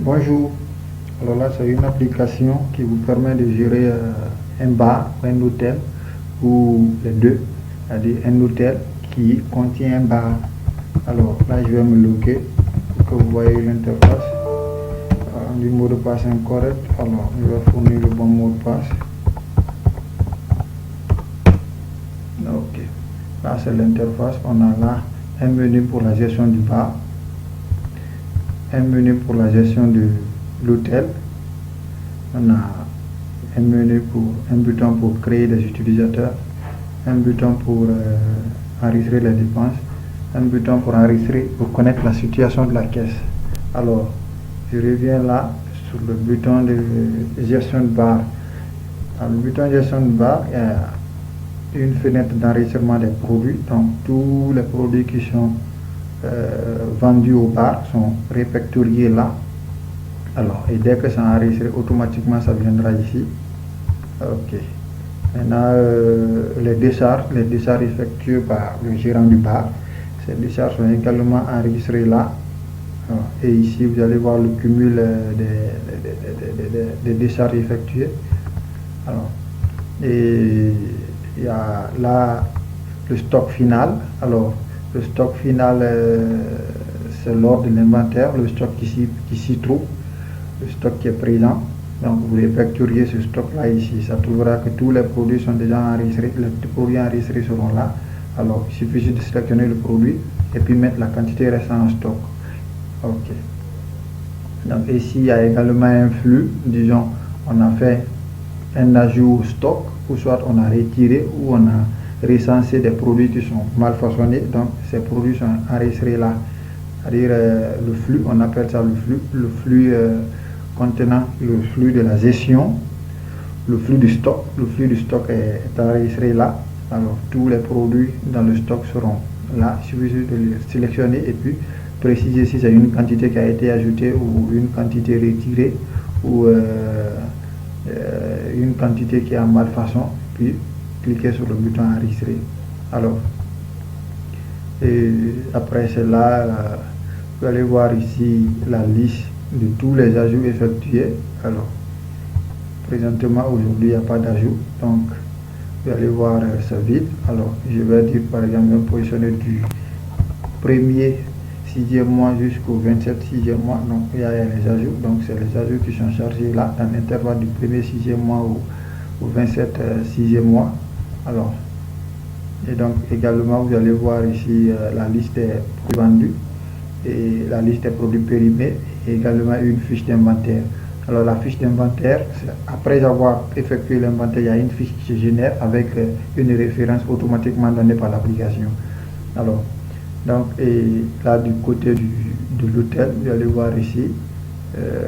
Bonjour. Alors là, c'est une application qui vous permet de gérer un bar, un hôtel ou les deux, c'est-à-dire un hôtel qui contient un bar. Alors là, je vais me loguer pour que vous voyez l'interface. Du mot de passe incorrect. Alors, je vais fournir le bon mot de passe. Ok. Là, c'est l'interface. On a là un menu pour la gestion du bar, un menu pour la gestion de l'hôtel. On a un menu pour un bouton pour créer des utilisateurs, un bouton pour enregistrer les dépenses, un bouton pour enregistrer, pour connaître la situation de la caisse. Alors, je reviens là sur le bouton de gestion de bar. Dans le bouton de gestion de bar, il y a une fenêtre d'enregistrement des produits. Donc, tous les produits qui sont vendus au bar sont répertoriés là. Alors, et dès que c'est enregistré, automatiquement ça viendra ici. Ok. Maintenant, les décharges effectuées par le gérant du bar, ces décharges sont également enregistrées là. Et ici, vous allez voir le cumul des décharges effectuées. Alors, et il y a là le stock final. Alors, le stock final, c'est l'ordre de l'inventaire, le stock qui s'y trouve, le stock qui est présent. Donc, vous répertoriez ce stock-là ici. Ça trouvera que tous les produits sont déjà enregistrés. Les produits enregistrés seront là. Alors, il suffit juste de sélectionner le produit et puis mettre la quantité restant en stock. Ok. Donc, ici, il y a également un flux. Disons, on a fait un ajout au stock, ou soit on a retiré ou on a recensé des produits qui sont mal façonnés. Donc, ces produits sont enregistrés là. C'est-à-dire, le flux, on appelle ça le flux contenant le flux de la gestion, le flux du stock. Le flux du stock est enregistré là. Alors, tous les produits dans le stock seront là. Il suffit de les sélectionner et puis préciser si c'est une quantité qui a été ajoutée ou une quantité retirée ou une quantité qui est en malfaçon, puis cliquez sur le bouton enregistrer. Alors, et après cela, vous allez voir ici la liste de tous les ajouts effectués. Alors, présentement aujourd'hui il n'y a pas d'ajout, donc vous allez voir c'est vide. Alors, je vais dire par exemple me positionner du 1er 6e mois jusqu'au 27 6e mois. Donc, il y a les ajouts, donc c'est les ajouts qui sont chargés là dans l'intervalle du 1er 6e mois au 27 6e mois. Alors, et donc également vous allez voir ici la liste des produits vendus et la liste des produits périmés et également une fiche d'inventaire. Alors la fiche d'inventaire, après avoir effectué l'inventaire, il y a une fiche qui se génère avec une référence automatiquement donnée par l'application. Alors, donc, et là du côté de l'hôtel, vous allez voir ici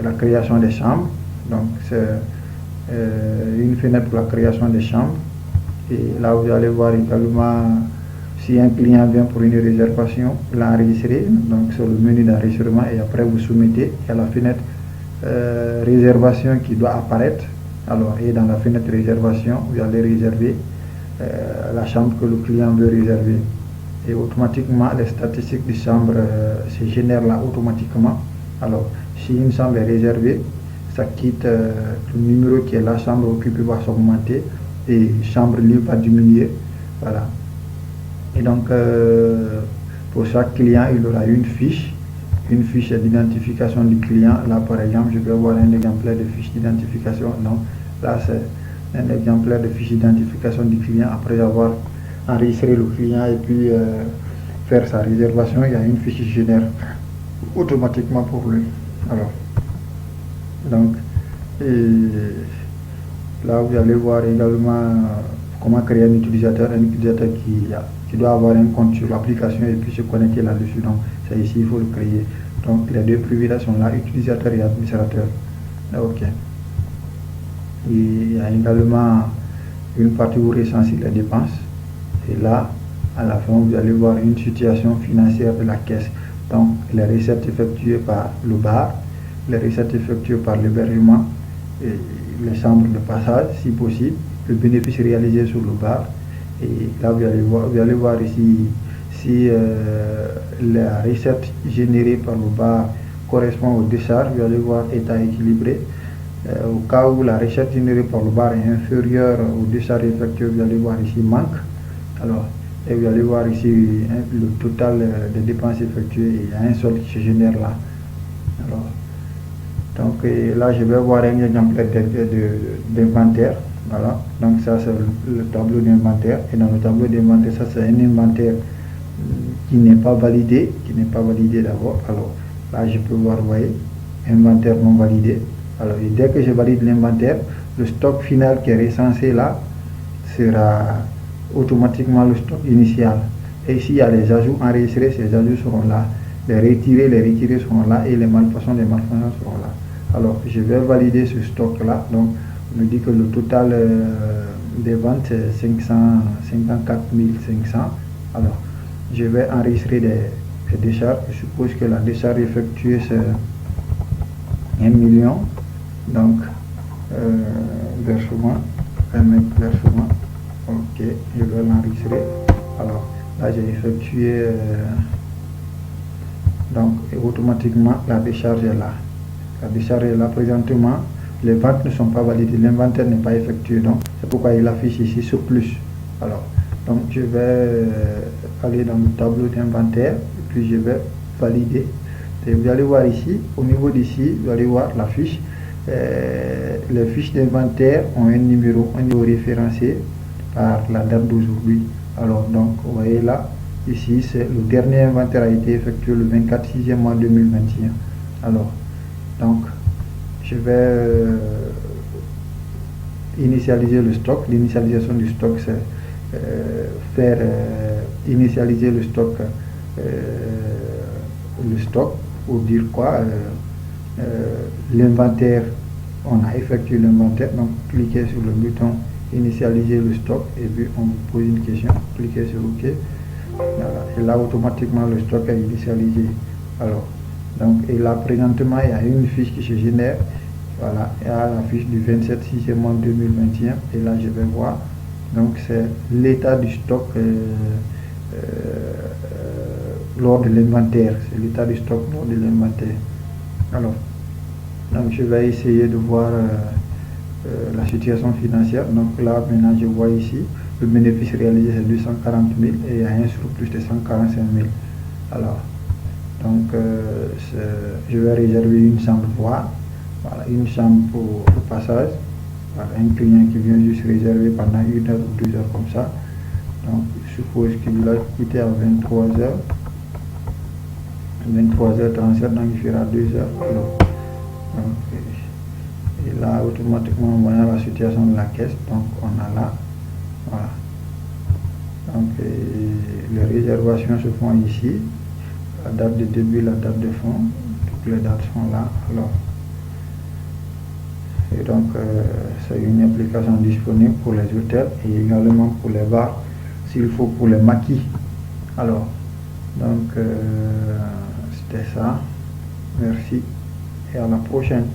la création des chambres. Donc c'est une fenêtre pour la création des chambres. Et là vous allez voir également si un client vient pour une réservation, l'enregistrer, donc sur le menu d'enregistrement, et après vous soumettez, il y a la fenêtre réservation qui doit apparaître. Alors, et dans la fenêtre réservation, vous allez réserver la chambre que le client veut réserver. Et automatiquement, les statistiques de chambre se génèrent là automatiquement. Alors, si une chambre est réservée, ça quitte le numéro qui est la chambre occupée va s'augmenter et chambre libre va diminuer. Voilà. Et donc, pour chaque client, il aura une fiche d'identification du client. Là, par exemple, je vais voir un exemplaire de fiche d'identification. Donc, là, c'est un exemplaire de fiche d'identification du client. Après avoir enregistré le client et puis faire sa réservation, il y a une fiche qui génère automatiquement pour lui. Alors, donc, là, vous allez voir également comment créer un utilisateur qui doit avoir un compte sur l'application et puis se connecter là-dessus. Donc, c'est ici, il faut le créer. Donc, les deux privilèges sont là, utilisateur et administrateur. Ok. Et il y a également une partie où recensez les dépenses. Et là, à la fin, vous allez voir une situation financière de la caisse. Donc, les recettes effectuées par le bar, les recettes effectuées par l'hébergement, et les chambres de passage, si possible, le bénéfice réalisé sur le bar. Et là, vous allez voir ici si la recette générée par le bar correspond aux décharges. Vous allez voir état équilibré. Au cas où la recette générée par le bar est inférieure aux décharges effectuées, vous allez voir ici manque. Alors, et vous allez voir ici le total des dépenses effectuées, et il y a un solde qui se génère là. Alors, donc là je vais voir un exemple d'inventaire. Voilà, donc ça c'est le tableau d'inventaire, et dans le tableau d'inventaire, ça c'est un inventaire qui n'est pas validé, d'abord. Alors là je peux voir, vous voyez, inventaire non validé. Alors et dès que je valide l'inventaire, le stock final qui est recensé là sera automatiquement le stock initial. Et ici il y a les ajouts enregistrés, ces ajouts seront là. Les retirés seront là, et les malfaçons seront là. Alors je vais valider ce stock là. Donc on me dit que le total des ventes c'est 554 500. Alors je vais enregistrer des décharges. Je suppose que la décharge effectuée c'est 1 million. Donc versement, versement. Ok, je vais l'enregistrer. Alors là j'ai effectué donc automatiquement la décharge est là. La décharge est là. Présentement les ventes ne sont pas validées, l'inventaire n'est pas effectué, donc c'est pourquoi il affiche ici ce plus. Alors donc je vais aller dans le tableau d'inventaire, et puis je vais valider. Et vous allez voir ici, au niveau d'ici, vous allez voir la fiche. Les fiches d'inventaire ont un numéro référencé par la date d'aujourd'hui. Alors donc vous voyez là, ici c'est le dernier inventaire a été effectué le 24/6 mois 2021. Alors donc je vais initialiser le stock. L'initialisation du stock c'est faire initialiser le stock pour dire quoi, l'inventaire, on a effectué l'inventaire, donc cliquez sur le bouton initialiser le stock, et puis on vous pose une question, cliquez sur OK. Voilà. Et là automatiquement le stock est initialisé. Alors donc, et là présentement il y a une fiche qui se génère. Voilà, il y a la fiche du 27/6 mois 2021, et là je vais voir, donc c'est l'état du stock lors de l'inventaire. C'est l'état du stock lors de l'inventaire. Alors donc je vais essayer de voir la situation financière. Donc là maintenant je vois ici le bénéfice réalisé c'est 240 000, et il y a un surplus de 145 000. Alors donc je vais réserver une chambre froide. Voilà, une chambre pour le passage. Voilà, un client qui vient juste réserver pendant 1 heure ou 2 heures comme ça. Donc je suppose qu'il va quitter à 23h. 23h37, donc il fera 2 heures. Donc, et là automatiquement on voit la situation de la caisse. Donc on a là, voilà. Donc les réservations se font ici. La date de début, la date de fin, toutes les dates sont là. Alors et donc c'est une application disponible pour les hôtels et également pour les bars, s'il faut, pour les maquis. Alors donc c'était ça. Merci et à la prochaine.